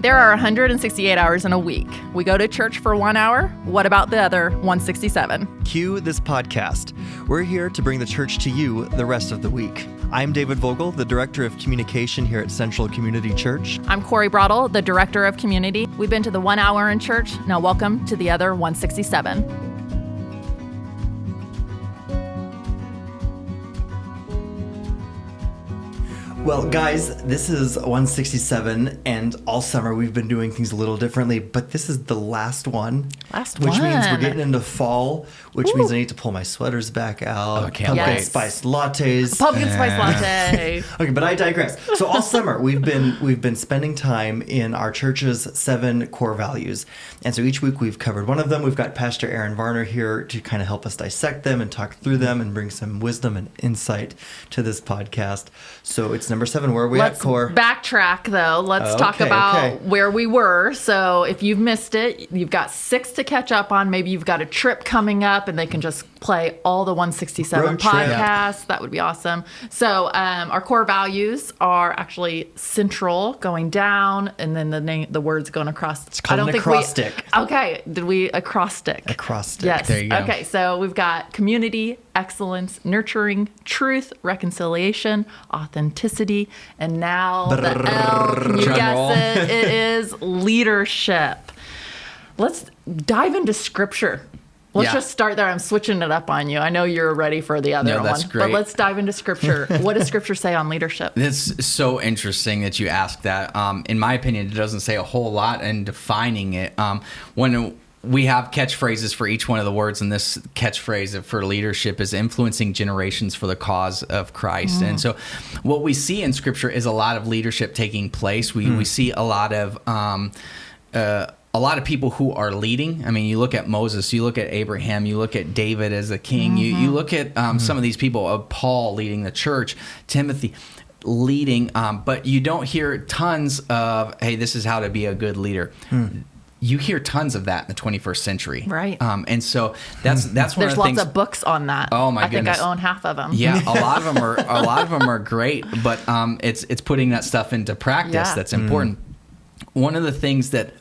There are 168 hours in a week. We go to church for 1 hour. What about the other 167? Cue this podcast. We're here to bring the church to you the rest of the week. I'm David Vogel, the Director of Communication here at Central Community Church. I'm Cori Broddle, the Director of Community. We've been to the 1 hour in church. Now welcome to the other 167. Well, guys, this is 167, and all summer we've been doing things a little differently, but this is the last one. Which means we're getting into fall, which means I need to pull my sweaters back out. Oh, can't wait. Spice lattes. Pumpkin spice latte. Okay, but I digress. So all summer we've been spending time in our church's 7 core values. And so each week we've covered one of them. We've got Pastor Aaron Varner here to kind of help us dissect them and talk through them and bring some wisdom and insight to this podcast. So it's number 7. Where are we at, Cor? Backtrack, though. Let's talk about where we were. So if you've missed it, you've got 6 to catch up on. Maybe you've got a trip coming up and they can just play all the 167 podcasts. That would be awesome. So our core values are actually central, going down, and then the words going across. It's called an acrostic. Okay. Did we acrostic? Acrostic. Yes. There you go. Okay. So we've got community, excellence, nurturing, truth, reconciliation, authenticity, and now the L. Can you guess it? It is leadership. Let's dive into scripture. Let's just start there. I'm switching it up on you. I know you're ready for the other one. That's great. But let's dive into scripture. What does scripture say on leadership? It's so interesting that you ask that. In my opinion, it doesn't say a whole lot in defining it. When we have catchphrases for each one of the words, and this catchphrase for leadership is influencing generations for the cause of Christ. And so what we see in scripture is a lot of leadership taking place. We see a lot of people who are leading. I mean, you look at Moses, you look at Abraham, you look at David as a king, you look at some of these people, Paul leading the church, Timothy leading, but you don't hear tons of, hey, this is how to be a good leader. You hear tons of that in the 21st century. Right. And so that's one of the things. There's lots of books on that. Oh my goodness. I think I own half of them. Yeah, a lot of them are great, but it's putting that stuff into practice that's important. One of the things that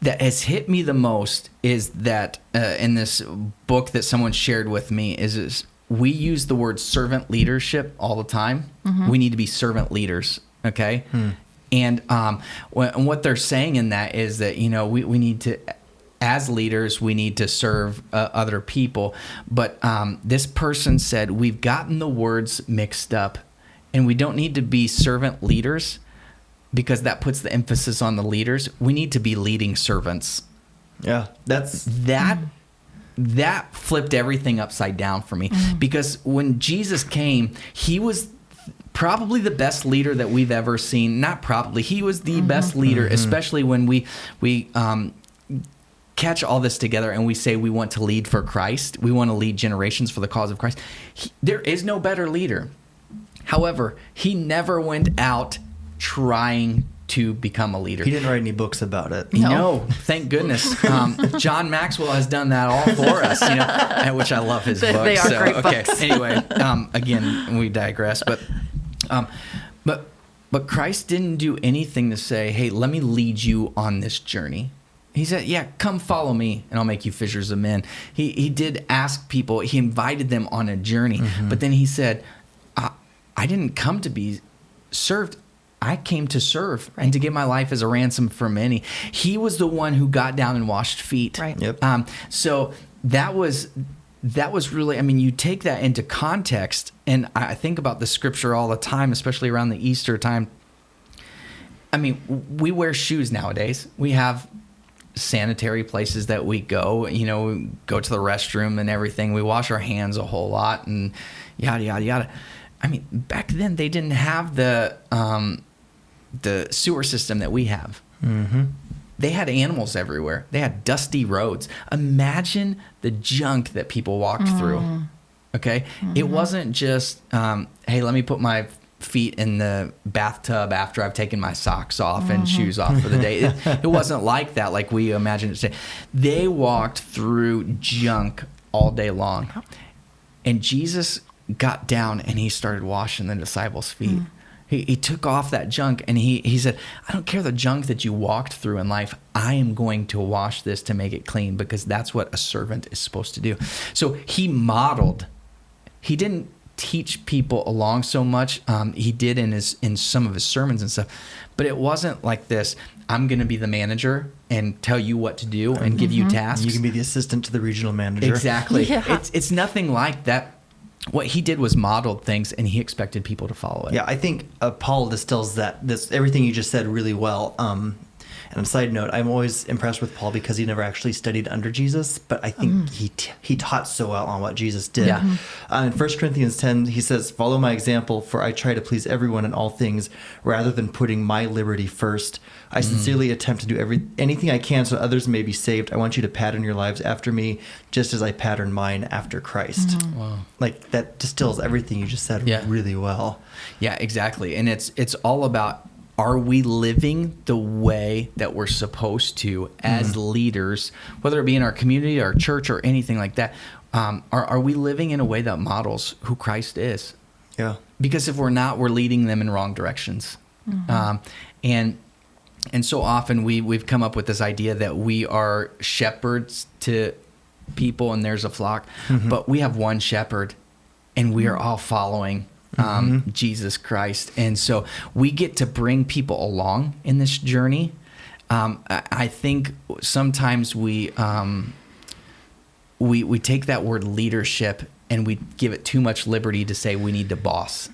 has hit me the most is that in this book that someone shared with me is we use the word servant leadership all the time. We need to be servant leaders, okay? And what they're saying in that is that, we need to, as leaders, we need to serve other people. But this person said, we've gotten the words mixed up, and we don't need to be servant leaders because that puts the emphasis on the leaders. We need to be leading servants. Yeah, that flipped everything upside down for me. Because when Jesus came, he was probably the best leader that we've ever seen. Not probably. He was the best leader, especially when we catch all this together and we say we want to lead for Christ. We want to lead generations for the cause of Christ. There is no better leader. However, he never went out trying to become a leader. He didn't write any books about it. No, thank goodness. John Maxwell has done that all for us, which I love his books. They are great books. Anyway, again, we digress, but Christ didn't do anything to say, hey, let me lead you on this journey. He said, yeah, come follow me and I'll make you fishers of men. He did ask people, he invited them on a journey, but then he said, I didn't come to be served. I came to serve and to give my life as a ransom for many. He was the one who got down and washed feet. Right. Yep. So that was really, you take that into context, and I think about the scripture all the time, especially around the Easter time. We wear shoes nowadays. We have sanitary places that we go, we go to the restroom and everything. We wash our hands a whole lot and yada, yada, yada. Back then they didn't have the sewer system that we have. They had animals everywhere. They had dusty roads. Imagine the junk that people walked through. Okay? It wasn't just, hey, let me put my feet in the bathtub after I've taken my socks off and shoes off for the day. It wasn't like that, like we imagine it today. They walked through junk all day long. And Jesus got down and he started washing the disciples' feet. He took off that junk, and he said, I don't care the junk that you walked through in life. I am going to wash this to make it clean, because that's what a servant is supposed to do. So he modeled. He didn't teach people along so much. He did in some of his sermons and stuff, but it wasn't like this. I'm going to be the manager and tell you what to do and give you tasks. You can be the assistant to the regional manager. Exactly. Yeah. It's nothing like that. What he did was modeled things, and he expected people to follow it. Yeah, I think Paul distills everything you just said really well. And on a side note, I'm always impressed with Paul because he never actually studied under Jesus, but I think he taught so well on what Jesus did. Yeah. In 1 Corinthians 10, he says, follow my example, for I try to please everyone in all things rather than putting my liberty first. I sincerely attempt to do anything I can so others may be saved. I want you to pattern your lives after me, just as I pattern mine after Christ. Wow. Like, that distills everything you just said really well. Yeah, exactly. And it's all about, are we living the way that we're supposed to as leaders, whether it be in our community, our church, or anything like that? Are we living in a way that models who Christ is? Yeah. Because if we're not, we're leading them in wrong directions. And so often we've come up with this idea that we are shepherds to people and there's a flock, but we have one shepherd and we are all following Jesus Christ. And so we get to bring people along in this journey. I think sometimes we take that word leadership and we give it too much liberty to say we need to boss.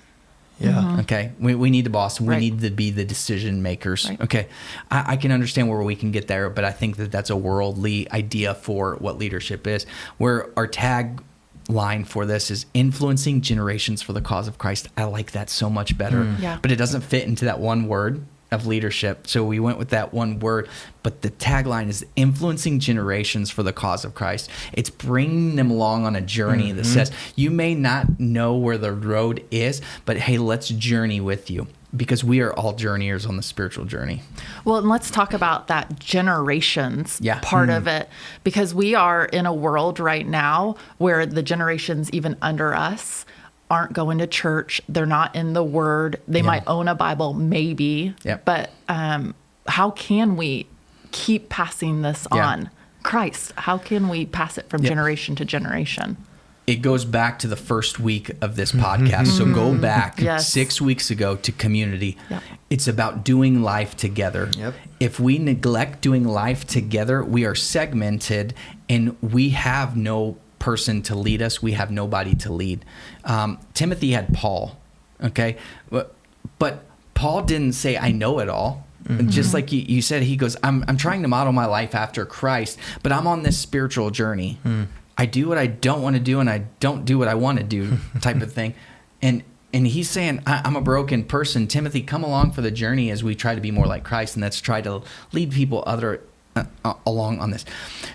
Yeah. Okay. We need to boss. We Right. need to be the decision makers. Right. Okay. I can understand where we can get there, but I think that that's a worldly idea for what leadership is, where our tagline for this is influencing generations for the cause of Christ. I like that so much better, Yeah. but it doesn't fit into that one word of leadership. So we went with that one word, but the tagline is influencing generations for the cause of Christ. It's bringing them along on a journey that says, you may not know where the road is, but hey, let's journey with you, because we are all journeyers on the spiritual journey. Well, and let's talk about that generations Yeah. part of it, because we are in a world right now where the generations even under us aren't going to church. They're not in the Word. They might own a Bible, maybe. Yeah. But how can we keep passing this on? Christ, how can we pass it from generation to generation? It goes back to the first week of this podcast. So go back 6 weeks ago to community. Yep. It's about doing life together. Yep. If we neglect doing life together, we are segmented and we have no person to lead us. We have nobody to lead. Timothy had Paul, okay? But Paul didn't say, I know it all. Just like you said, he goes, I'm trying to model my life after Christ, but I'm on this spiritual journey. I do what I don't want to do, and I don't do what I want to do type of thing. And he's saying, I'm a broken person. Timothy, come along for the journey as we try to be more like Christ, and let's try to lead people along on this.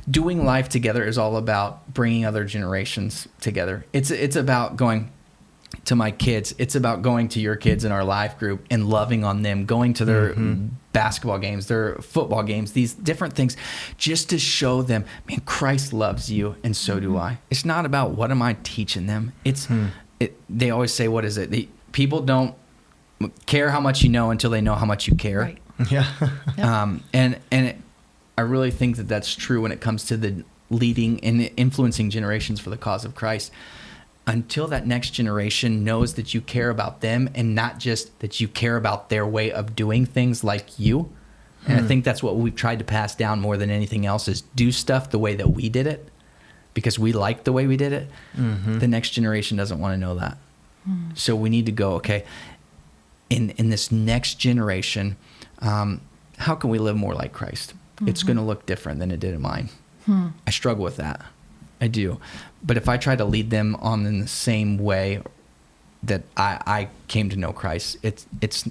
Doing life together is all about bringing other generations together. It's about going to my kids. It's about going to your kids in our life group and loving on them, going to their basketball games, their football games, these different things, just to show them, man, Christ loves you and so do I. It's not about what am I teaching them. They always say, what is it? People don't care how much you know until they know how much you care. Right. Yeah. I really think that that's true when it comes to the leading and influencing generations for the cause of Christ. Until that next generation knows that you care about them and not just that you care about their way of doing things like you. And I think that's what we've tried to pass down more than anything else, is do stuff the way that we did it because we like the way we did it. The next generation doesn't want to know that. So we need to go, okay, in this next generation, how can we live more like Christ? It's going to look different than it did in mine. I struggle with that. I do. But if I try to lead them on in the same way that I came to know Christ, it's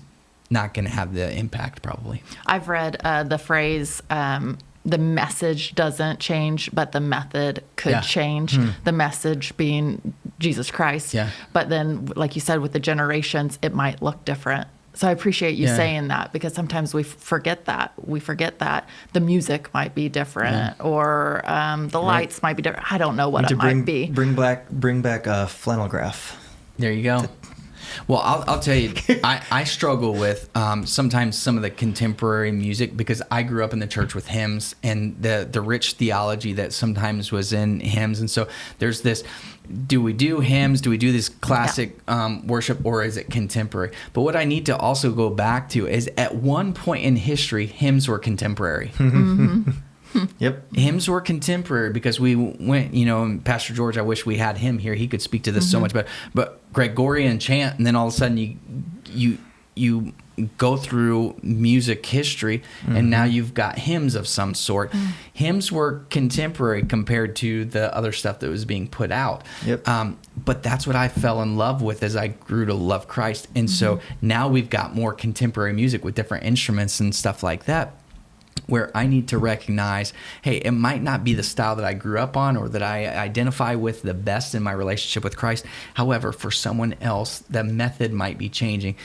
not going to have the impact probably. I've read the phrase, the message doesn't change, but the method could change. The message being Jesus Christ. Yeah. But then, like you said, with the generations, it might look different. So I appreciate you saying that, because sometimes we forget that. We forget that the music might be different or the lights might be different. I don't know what it might be. Bring back a flannel graph. There you go. Well, I'll tell you, I struggle with sometimes some of the contemporary music because I grew up in the church with hymns and the rich theology that sometimes was in hymns. And so there's this, do we do hymns? Do we do this classic worship, or is it contemporary? But what I need to also go back to is at one point in history, hymns were contemporary. Mm-hmm. Yep. Hymns were contemporary because we went, and Pastor George, I wish we had him here. He could speak to this so much better. But Gregorian chant, and then all of a sudden you go through music history, and now you've got hymns of some sort. Hymns were contemporary compared to the other stuff that was being put out. Yep. But that's what I fell in love with as I grew to love Christ. And so now we've got more contemporary music with different instruments and stuff like that, where I need to recognize, hey, it might not be the style that I grew up on or that I identify with the best in my relationship with Christ. However, for someone else, the method might be changing.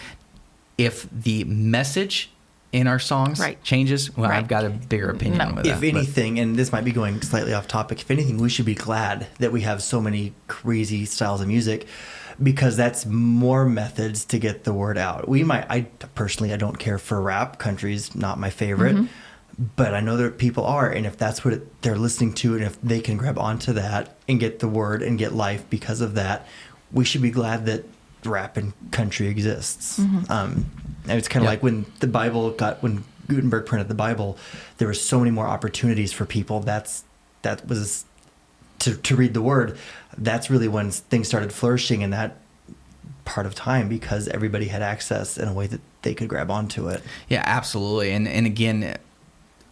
If the message in our songs changes, well, I've got a bigger opinion with that. If anything, and this might be going slightly off topic, if anything, we should be glad that we have so many crazy styles of music, because that's more methods to get the word out. I personally don't care for rap. Country's not my favorite. But I know that people are, and if that's what they're listening to, and if they can grab onto that and get the word and get life because of that, we should be glad that rap and country exists. And it's kind of like when when Gutenberg printed the Bible, there were so many more opportunities for people. That was to read the word. That's really when things started flourishing in that part of time, because everybody had access in a way that they could grab onto it. Yeah, absolutely. And again,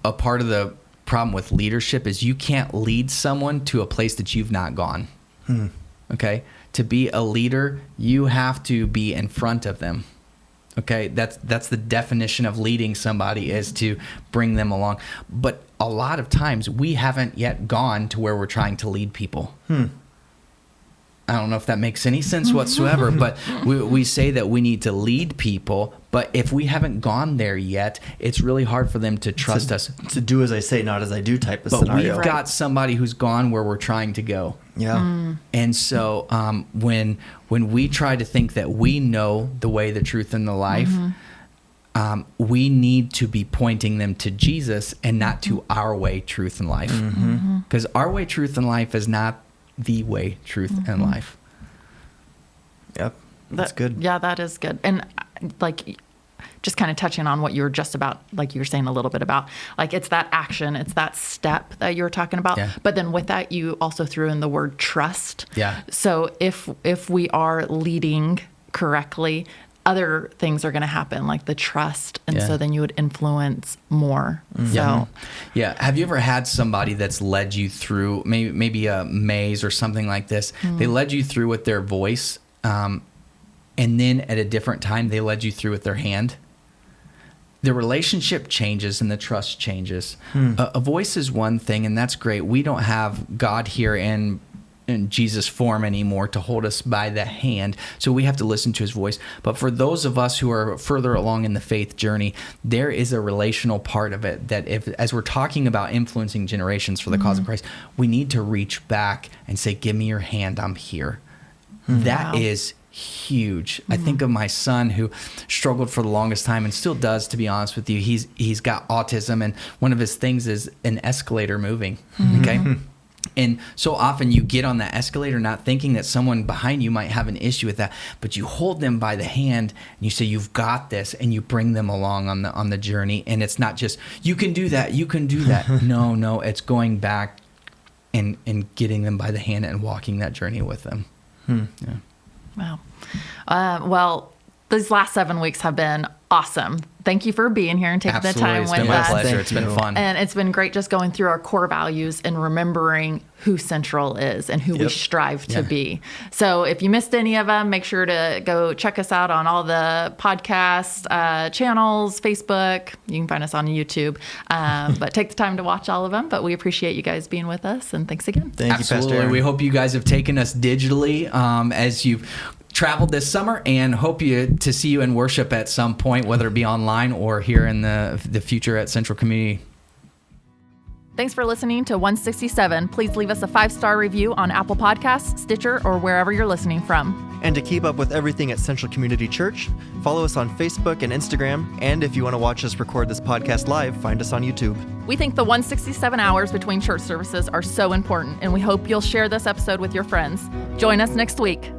a part of the problem with leadership is you can't lead someone to a place that you've not gone. Okay? To be a leader, you have to be in front of them. Okay? That's the definition of leading somebody, is to bring them along. But a lot of times we haven't yet gone to where we're trying to lead people. I don't know if that makes any sense whatsoever, but we say that we need to lead people, but if we haven't gone there yet, it's really hard for them to trust us. To do as I say, not as I do type of but scenario. But we've got somebody who's gone where we're trying to go. Yeah. And so when we try to think that we know the way, the truth, and the life, we need to be pointing them to Jesus and not to our way, truth, and life. Because our way, truth, and life is not the way, truth, and life. Yep. That's good. Yeah, that is good. And just kind of touching on what you were just about, like you were saying a little bit about, like it's that action, it's that step that you were talking about. Yeah. But then with that, you also threw in the word trust. Yeah. So if we are leading correctly, other things are going to happen, like the trust. And so then you would influence more. So, yeah. Have you ever had somebody that's led you through maybe a maze or something like this? They led you through with their voice, and then at a different time, they led you through with their hand? The relationship changes and the trust changes. A voice is one thing, and that's great. We don't have God here in Jesus' form anymore to hold us by the hand, so we have to listen to his voice. But for those of us who are further along in the faith journey, there is a relational part of it that, as we're talking about influencing generations for the cause of Christ, we need to reach back and say, give me your hand, I'm here. That is huge. I think of my son, who struggled for the longest time and still does, to be honest with you. He's got autism, and one of his things is an escalator moving. Okay. And so often you get on that escalator not thinking that someone behind you might have an issue with that, but you hold them by the hand and you say, you've got this, and you bring them along on the journey. And it's not just, you can do that. No, it's going back and getting them by the hand and walking that journey with them. Wow. Well, these last 7 weeks have been awesome. Thank you for being here and taking the time with us. It's been my pleasure. It's been fun. And it's been great just going through our core values and remembering who Central is and who we strive to be. So if you missed any of them, make sure to go check us out on all the podcast channels, Facebook. You can find us on YouTube. But take the time to watch all of them. But we appreciate you guys being with us. And thanks again. Thank you, Pastor Aaron. We hope you guys have taken us digitally as you've traveled this summer, and hope to see you in worship at some point, whether it be online or here in the future at Central Community. Thanks for listening to 167. Please leave us a 5-star review on Apple Podcasts, Stitcher, or wherever you're listening from. And to keep up with everything at Central Community Church, follow us on Facebook and Instagram. And if you want to watch us record this podcast live, find us on YouTube. We think the 167 hours between church services are so important, and we hope you'll share this episode with your friends. Join us next week.